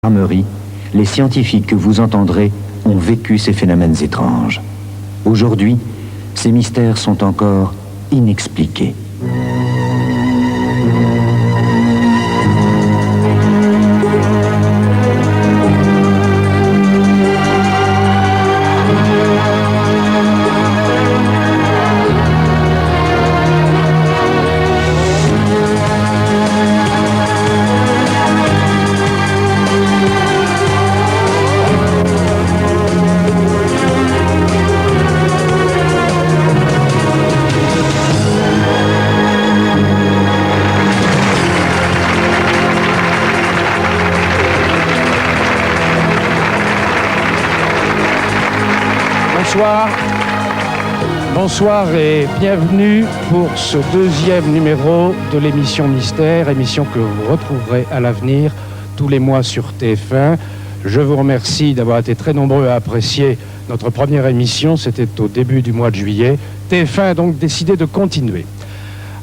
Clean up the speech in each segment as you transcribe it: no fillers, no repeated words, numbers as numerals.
gendarmerie, les scientifiques que vous entendrez ont vécu ces phénomènes étranges. Aujourd'hui, ces mystères sont encore inexpliqués. Bonsoir et bienvenue pour ce deuxième numéro de l'émission Mystère, émission que vous retrouverez à l'avenir tous les mois sur TF1. Je vous remercie d'avoir été très nombreux à apprécier notre première émission, c'était au début du mois de juillet. TF1 a donc décidé de continuer.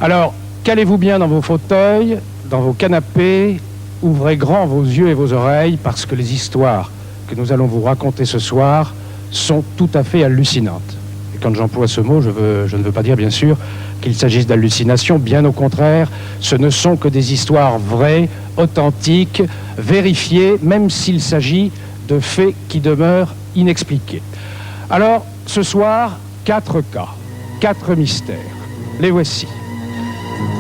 Alors, calez-vous bien dans vos fauteuils, dans vos canapés, ouvrez grand vos yeux et vos oreilles parce que les histoires que nous allons vous raconter ce soir sont tout à fait hallucinantes. Et quand j'emploie ce mot, je ne veux pas dire, bien sûr, qu'il s'agisse d'hallucinations. Bien au contraire, ce ne sont que des histoires vraies, authentiques, vérifiées, même s'il s'agit de faits qui demeurent inexpliqués. Alors, ce soir, 4 cas, 4 mystères. Les voici.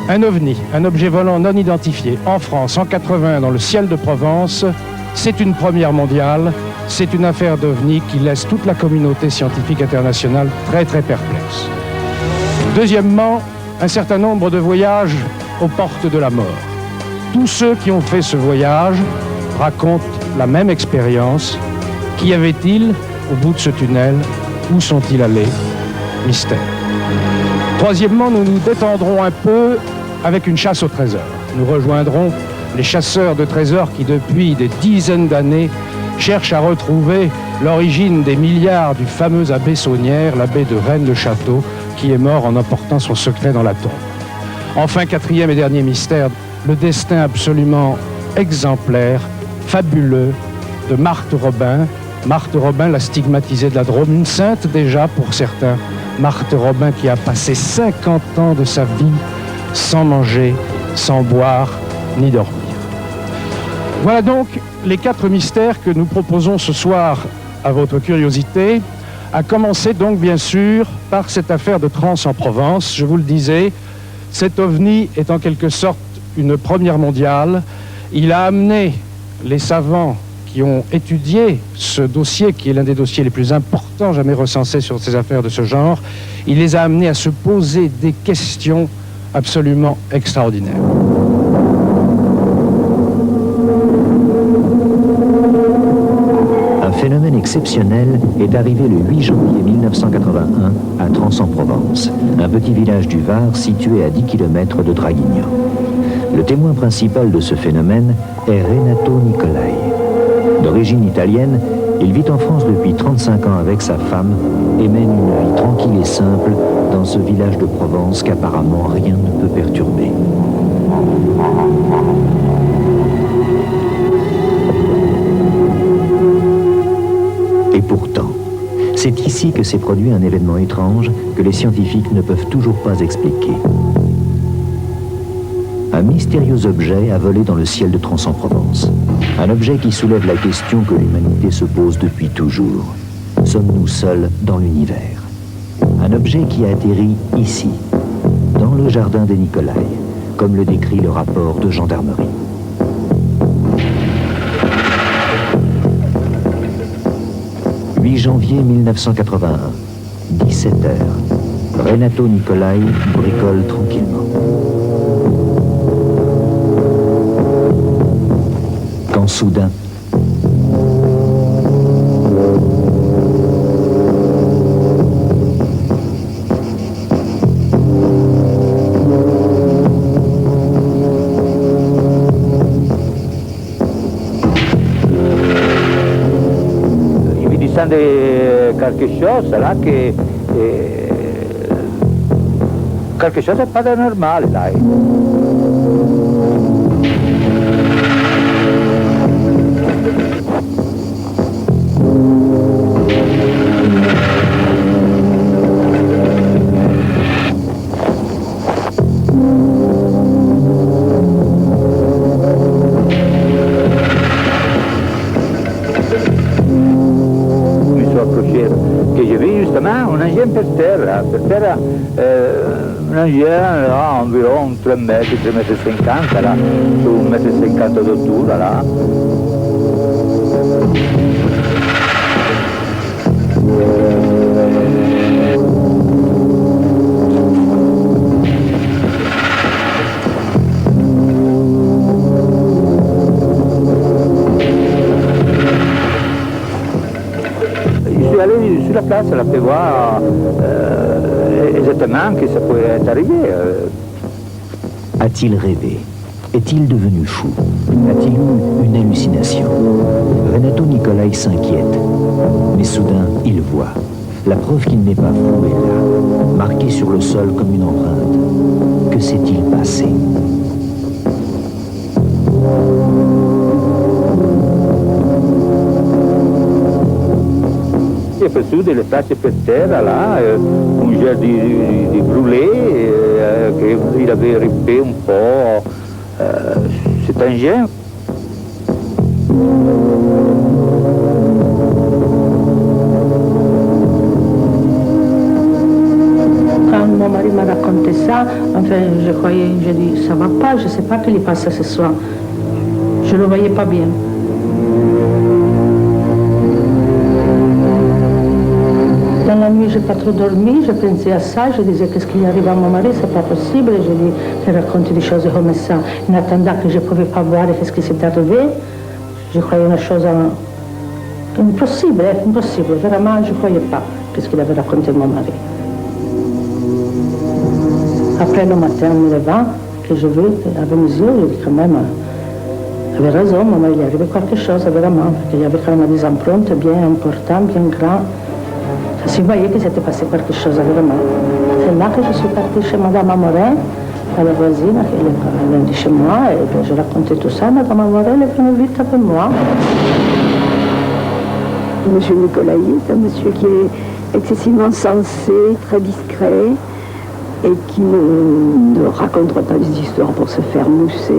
Un ovni, un objet volant non identifié, en France, en 80, dans le ciel de Provence. C'est une première mondiale. C'est une affaire d'OVNI qui laisse toute la communauté scientifique internationale très perplexe. Deuxièmement, un certain nombre de voyages aux portes de la mort. Tous ceux qui ont fait ce voyage racontent la même expérience. Qu'y avait-il au bout de ce tunnel? Où sont-ils allés? Mystère. Troisièmement, nous nous détendrons un peu avec une chasse au trésor. Nous rejoindrons les chasseurs de trésors qui, depuis des dizaines d'années, cherche à retrouver l'origine des milliards du fameux abbé Saunière, l'abbé de Rennes-le-Château, qui est mort en emportant son secret dans la tombe. Enfin, quatrième et dernier mystère, le destin absolument exemplaire, fabuleux, de Marthe Robin. Marthe Robin, la stigmatisée de la Drôme, une sainte déjà pour certains. Marthe Robin qui a passé 50 ans de sa vie sans manger, sans boire, ni dormir. Voilà donc les 4 mystères que nous proposons ce soir à votre curiosité, à commencer donc bien sûr par cette affaire de Trans en Provence. Je vous le disais, cet ovni est en quelque sorte une première mondiale. Il a amené les savants qui ont étudié ce dossier, qui est l'un des dossiers les plus importants jamais recensés sur ces affaires de ce genre, il les a amenés à se poser des questions absolument extraordinaires. Un phénomène exceptionnel est arrivé le 8 janvier 1981 à Trans-en-Provence, un petit village du Var situé à 10 km de Draguignan. Le témoin principal de ce phénomène est Renato Nicolai. D'origine italienne, il vit en France depuis 35 ans avec sa femme et mène une vie tranquille et simple dans ce village de Provence qu'apparemment rien ne peut perturber. Et pourtant, c'est ici que s'est produit un événement étrange que les scientifiques ne peuvent toujours pas expliquer. Un mystérieux objet a volé dans le ciel de Trans-en-Provence. Un objet qui soulève la question que l'humanité se pose depuis toujours. Sommes-nous seuls dans l'univers? Un objet qui a atterri ici, dans le jardin des Nicolai, comme le décrit le rapport de gendarmerie. « 8 janvier 1981, 17h. Renato Nicolai bricole tranquillement. Quand soudain, quelque chose là que quelque chose n'est pas de normal là. un engin per terra, un engin là, environ 3 metri, 3 metri e 50 là, su 1 metro e 50 d'altura là. Sur la place, là, pour voir exactement que ça pouvait être arrivé. A-t-il rêvé? Est-il devenu fou? A-t-il eu une hallucination? Renato Nicolai s'inquiète. Mais soudain, il voit. La preuve qu'il n'est pas fou est là, marquée sur le sol comme une empreinte. Que s'est-il passé? J'ai perçu delle tracce per terra là, un gel di brûlé, qu'il avait ripé un po' cet engin. Quand mon mari m'a raconté ça, enfin, je croyais, j'ai dit, ça va pas, je ne sais pas ce qui lui passe ce soir. Je ne le voyais pas bien. Dans la nuit, je n'ai pas trop dormi, je pensais à ça, je disais qu'est-ce qui arrive à mon mari, c'est pas possible. Je lui ai raconté des choses comme ça. En attendant que je ne pouvais pas voir qu'est-ce qui s'était arrivé, je croyais une chose impossible, impossible. Vraiment, je ne croyais pas qu'est-ce qu'il avait raconté mon mari. Après le matin, en me levant, que je vis avec mes yeux, je dis quand même, il avait raison, maman, il est arrivé quelque chose, vraiment, parce qu'il y avait quand même des empreintes bien importantes, bien grandes. Si vous voyez que s'était passé quelque chose vraiment. C'est là que je suis partie chez Madame Amorin, à la voisine, elle est de chez moi, et je racontais tout ça. Madame Amorin est venue vite avec moi. Monsieur Nicolai est un monsieur qui est excessivement sensé, très discret, et qui ne racontera pas des histoires pour se faire mousser.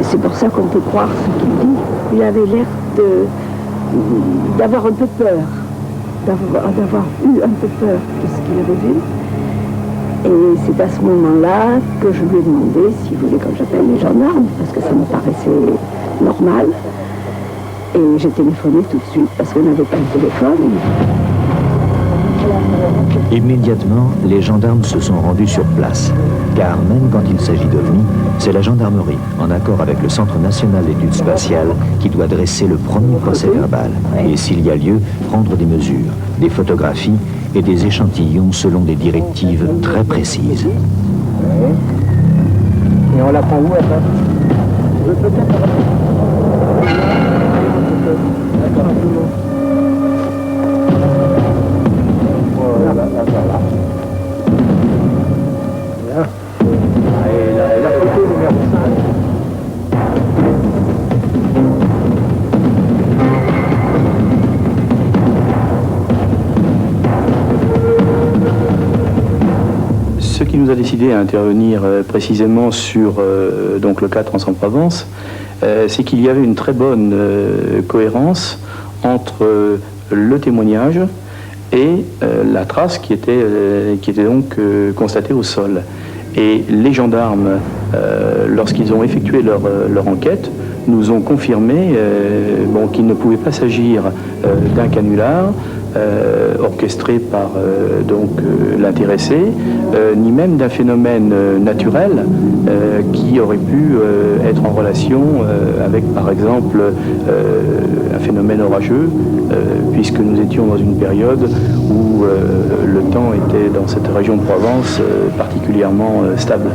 C'est pour ça qu'on peut croire ce qu'il dit. Il avait l'air d'avoir un peu peur, d'avoir eu un peu peur de ce qu'il avait vu. Et c'est à ce moment-là que je lui ai demandé s'il voulait que j'appelle les gendarmes, parce que ça me paraissait normal. Et j'ai téléphoné tout de suite, parce qu'on n'avait pas de téléphone. Immédiatement, les gendarmes se sont rendus sur place. Car même quand il s'agit d'OVNI, c'est la gendarmerie, en accord avec le Centre national d'études spatiales, qui doit dresser le premier procès verbal. Et s'il y a lieu, prendre des mesures, des photographies et des échantillons selon des directives très précises. Et on la prend où après? La photo numéro 5. Ce qui nous a décidé à intervenir précisément sur donc le cas Trans-en-Provence, c'est qu'il y avait une très bonne cohérence entre le témoignage et la trace qui était donc constatée au sol. Et les gendarmes, lorsqu'ils ont effectué leur enquête, nous ont confirmé qu'il ne pouvait pas s'agir d'un canular orchestré par l'intéressé, ni même d'un phénomène naturel qui aurait pu être en relation avec, par exemple, un phénomène orageux, puisque nous étions dans une période où le temps était, dans cette région de Provence, particulièrement stable.